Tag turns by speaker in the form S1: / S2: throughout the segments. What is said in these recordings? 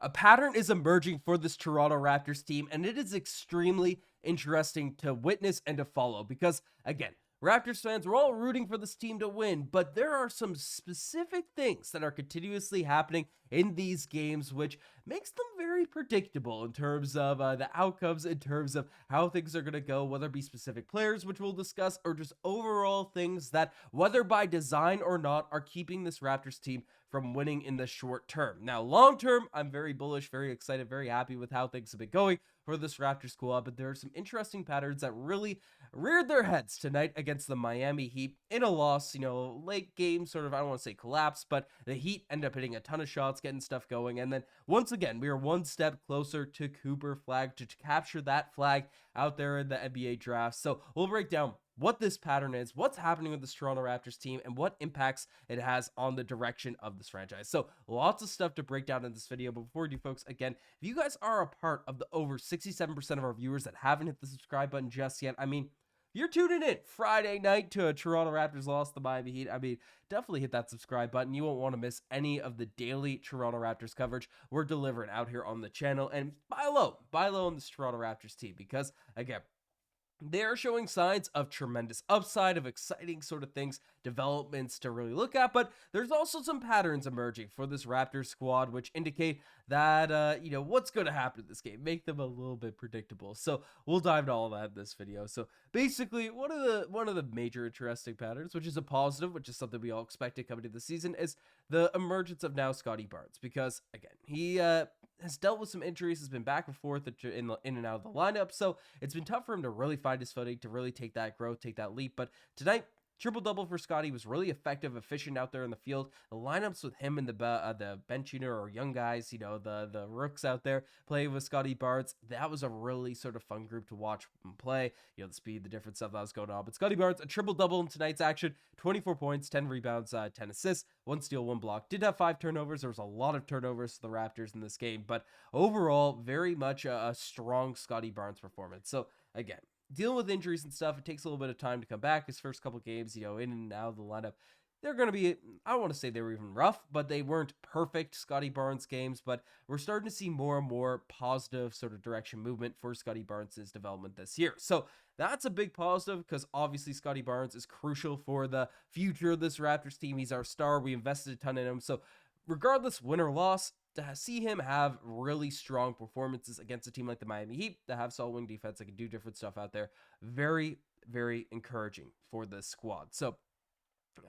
S1: A pattern is emerging for this Toronto Raptors team, and it is extremely interesting to witness and to follow because, again, Raptors fans, we're all rooting for this team to win, but there are some specific things that are continuously happening in these games, which makes them very predictable in terms of the outcomes, in terms of how things are going to go, whether it be specific players, which we'll discuss, or just overall things that, whether by design or not, are keeping this Raptors team from winning in the short term. Now, long term, I'm very bullish, very excited, very happy with how things have been going for this Raptors squad, but there are some interesting patterns that really reared their heads tonight against the Miami Heat in a loss, late game sort of, I don't want to say collapse, but the Heat end up hitting a ton of shots, getting stuff going, and then once again, we are one step closer to Cooper flag, to capture that flag out there in the NBA draft. So we'll break down what this pattern is, what's happening with this Toronto Raptors team, and what impacts it has on the direction of this franchise. So lots of stuff to break down in this video. But before we do, folks, again, if you guys are a part of the over 67% of our viewers that haven't hit the subscribe button just yet, I mean, you're tuning in Friday night to a Toronto Raptors loss to the Miami Heat. I mean, definitely hit that subscribe button. You won't want to miss any of the daily Toronto Raptors coverage we're delivering out here on the channel. And buy low on this Toronto Raptors team because, again, they are showing signs of tremendous upside, of exciting sort of things, developments to really look at, but there's also some patterns emerging for this Raptors squad, which indicate that, what's going to happen in this game, make them a little bit predictable. So we'll dive into all of that in this video. So basically, one of the major interesting patterns, which is a positive, which is something we all expected coming to the season, is the emergence of now Scottie Barnes, because again, he has dealt with some injuries, has been back and forth in and out of the lineup, so it's been tough for him to really find his footing, to really take that growth, take that leap. But tonight, triple-double for Scottie, was really effective, efficient out there in the field. The lineups with him and the bench unit or young guys, the rooks out there playing with Scottie Barnes, that was a really sort of fun group to watch him play. The speed, the different stuff that was going on. But Scottie Barnes, a triple-double in tonight's action, 24 points, 10 rebounds, 10 assists, 1 steal, 1 block. Did have 5 turnovers. There was a lot of turnovers for the Raptors in this game, but overall, very much a strong Scottie Barnes performance. So, again, dealing with injuries and stuff, it takes a little bit of time to come back. His first couple games, in and out of the lineup, they're going to be, I don't want to say they were even rough, but they weren't perfect Scottie Barnes games, but we're starting to see more and more positive sort of direction movement for Scottie Barnes' development this year. So that's a big positive because obviously Scottie Barnes is crucial for the future of this Raptors team. He's our star. We invested a ton in him. So regardless, win or loss, to see him have really strong performances against a team like the Miami Heat that have solid wing defense that can do different stuff out there, very, very encouraging for this squad. So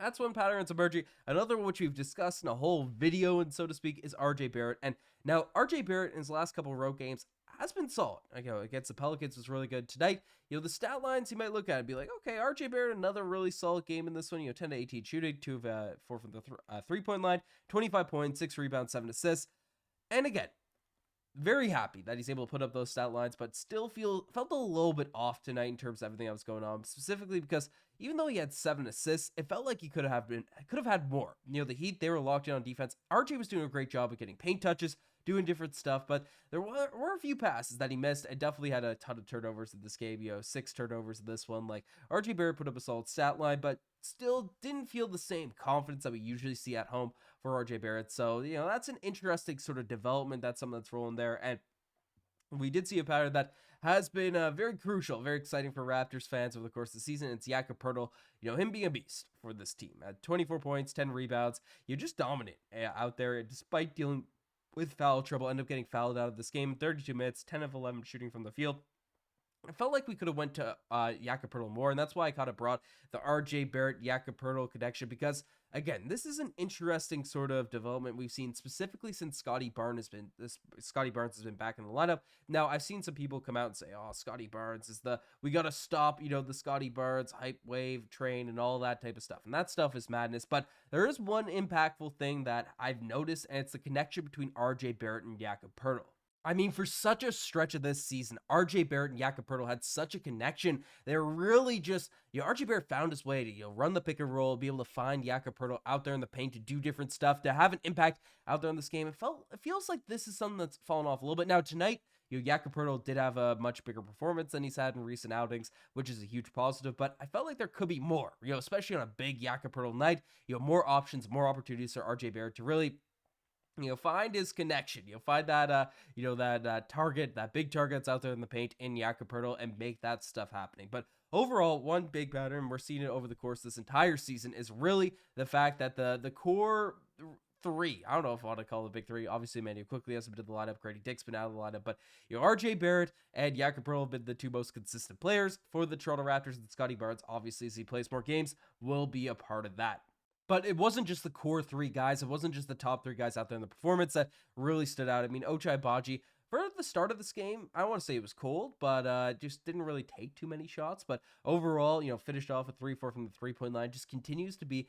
S1: that's one pattern that's emerging. Another one which we've discussed in a whole video, and so to speak, is RJ Barrett. And now RJ Barrett in his last couple of road games has been solid. Against the Pelicans was really good. Tonight, the stat lines you might look at and be like, okay, RJ Barrett, another really solid game in this one. 10 to 18 shooting, 2 of 4 from the three-point line, 25 points, 6 rebounds, 7 assists. And again, very happy that he's able to put up those stat lines, but still felt a little bit off tonight in terms of everything that was going on, specifically because even though he had 7 assists, it felt like he could have had more. The Heat, they were locked in on defense. RJ was doing a great job of getting paint touches, doing different stuff, but there were a few passes that he missed, and definitely had a ton of turnovers in this game. 6 turnovers in this one. Like, RJ Barrett put up a solid stat line, but still didn't feel the same confidence that we usually see at home for RJ Barrett. So, that's an interesting sort of development. That's something that's rolling there. And we did see a pattern that has been very crucial, very exciting for Raptors fans over the course of the season. It's Jakob Poeltl, him being a beast for this team. At 24 points, 10 rebounds, just dominant out there despite dealing with foul trouble. Ended up getting fouled out of this game. 32 minutes, 10 of 11 shooting from the field. I felt like we could have went to Jakob Poeltl more, and that's why I kind of brought the RJ Barrett Jakob Poeltl connection, because again, this is an interesting sort of development we've seen specifically since Scottie Barnes has been back in the lineup. Now, I've seen some people come out and say, "Oh, Scottie Barnes is we got to stop, the Scottie Barnes hype wave train and all that type of stuff." And that stuff is madness, but there is one impactful thing that I've noticed, and it's the connection between RJ Barrett and Jakob Poeltl. I mean, for such a stretch of this season, RJ Barrett and Jakob Poeltl had such a connection. They're really just, RJ Barrett found his way to, run the pick and roll, be able to find Jakob Poeltl out there in the paint to do different stuff, to have an impact out there in this game. It feels like this is something that's fallen off a little bit. Now, tonight, Jakob Poeltl did have a much bigger performance than he's had in recent outings, which is a huge positive, but I felt like there could be more, especially on a big Jakob Poeltl night, more options, more opportunities for RJ Barrett to really find his connection. Find that, that target, that big target that's out there in the paint in Jakob Poeltl and make that stuff happening. But overall, one big pattern, we're seeing it over the course of this entire season, is really the fact that the core three, I don't know if I want to call it the big three. Obviously, Immanuel Quickley hasn't been in the lineup. Gradey Dick's been out of the lineup. But, RJ Barrett and Jakob Poeltl have been the two most consistent players for the Toronto Raptors. And Scottie Barnes, obviously, as he plays more games, will be a part of that. But it wasn't just the core three guys. It wasn't just the top three guys out there in the performance that really stood out. I mean, Ochai Agbaji, for the start of this game, I don't want to say it was cold, but just didn't really take too many shots. But overall, finished off with 3-4 from the three-point line. Just continues to be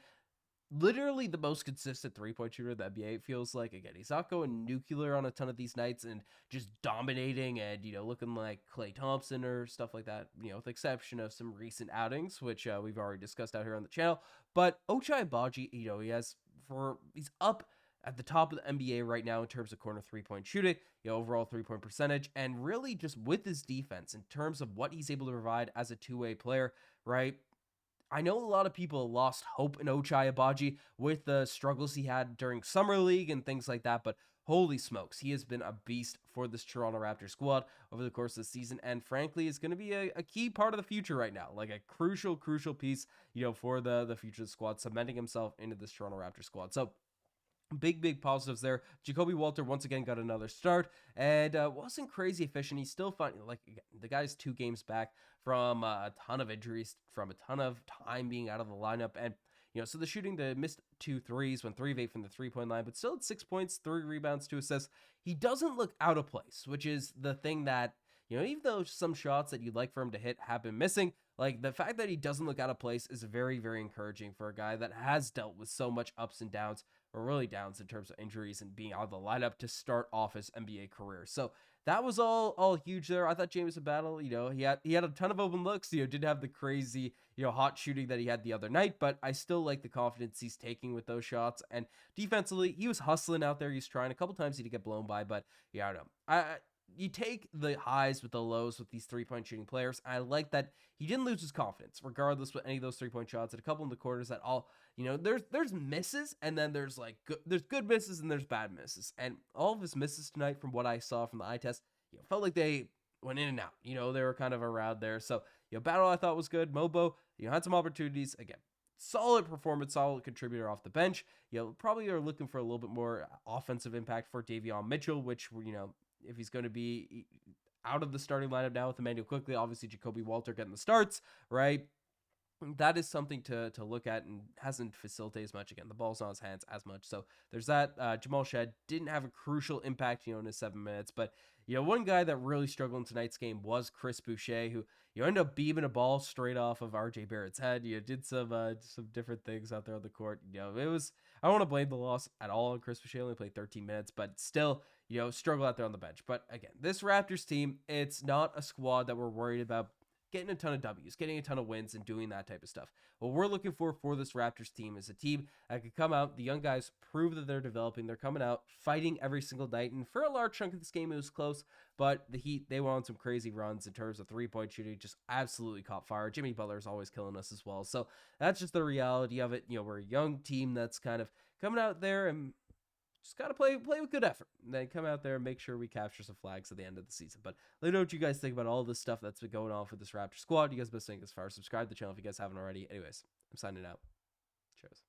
S1: literally the most consistent three-point shooter in the NBA, it feels like. Again, he's not going nuclear on a ton of these nights and just dominating and, looking like Klay Thompson or stuff like that, with the exception of some recent outings, which we've already discussed out here on the channel. But Ochai Agbaji, he's up at the top of the NBA right now in terms of corner three-point shooting, overall three-point percentage, and really just with his defense in terms of what he's able to provide as a two-way player, right? I know a lot of people lost hope in Ochai Agbaji with the struggles he had during Summer League and things like that, but holy smokes, he has been a beast for this Toronto Raptors squad over the course of the season, and frankly is going to be a key part of the future right now, like a crucial piece, for the future of the squad, cementing himself into this Toronto Raptors squad. So big positives there. Jakob Poeltl once again got another start and wasn't crazy efficient. He's still fun. Like, the guy's 2 games back from a ton of injuries, from a ton of time being out of the lineup. And, so the shooting, the missed 2 threes, went 3 of 8 from the 3-point line, but still at 6 points, 3 rebounds, 2 assists. He doesn't look out of place, which is the thing that, even though some shots that you'd like for him to hit have been missing, like, the fact that he doesn't look out of place is very, very encouraging for a guy that has dealt with so much ups and downs, or really downs in terms of injuries and being out of the lineup to start off his NBA career. So that was all huge there. I thought Jamison Battle, he had a ton of open looks, didn't have the crazy, hot shooting that he had the other night, but I still like the confidence he's taking with those shots. And defensively, he was hustling out there. He's trying a couple times he did get blown by, but I don't know. You take the highs with the lows with these three-point shooting players. I like that he didn't lose his confidence, regardless with any of those three-point shots. And a couple in the quarters that all, there's misses, and then there's there's good misses and there's bad misses. And all of his misses tonight, from what I saw from the eye test, felt like they went in and out. They were kind of around there. So, Battle I thought was good. Mobo, had some opportunities. Again, solid performance, solid contributor off the bench. Probably are looking for a little bit more offensive impact for Davion Mitchell, which, if he's going to be out of the starting lineup now with Immanuel Quickley, obviously Jakob Poeltl getting the starts, right? That is something to look at, and hasn't facilitated as much. Again, the ball's not in his hands as much. So there's that. Jamal Shead didn't have a crucial impact, in his 7 minutes. But, one guy that really struggled in tonight's game was Chris Boucher, who, ended up beaming a ball straight off of RJ Barrett's head. Did some different things out there on the court. I don't want to blame the loss at all on Chris Boucher. Only played 13 minutes, but still, struggle out there on the bench. But again, this Raptors team, it's not a squad that we're worried about getting a ton of W's, getting a ton of wins, and doing that type of stuff. What we're looking for this Raptors team is a team that could come out, the young guys prove that they're developing, they're coming out, fighting every single night, and for a large chunk of this game, it was close, but the Heat, they went on some crazy runs in terms of three-point shooting, just absolutely caught fire. Jimmy Butler's always killing us as well, so that's just the reality of it. We're a young team that's kind of coming out there and just got to play with good effort, and then come out there and make sure we capture some flags at the end of the season. But let me know what you guys think about all this stuff that's been going on for this Raptor squad. You guys been saying as far. Subscribe to the channel if you guys haven't already. Anyways, I'm signing out. Cheers.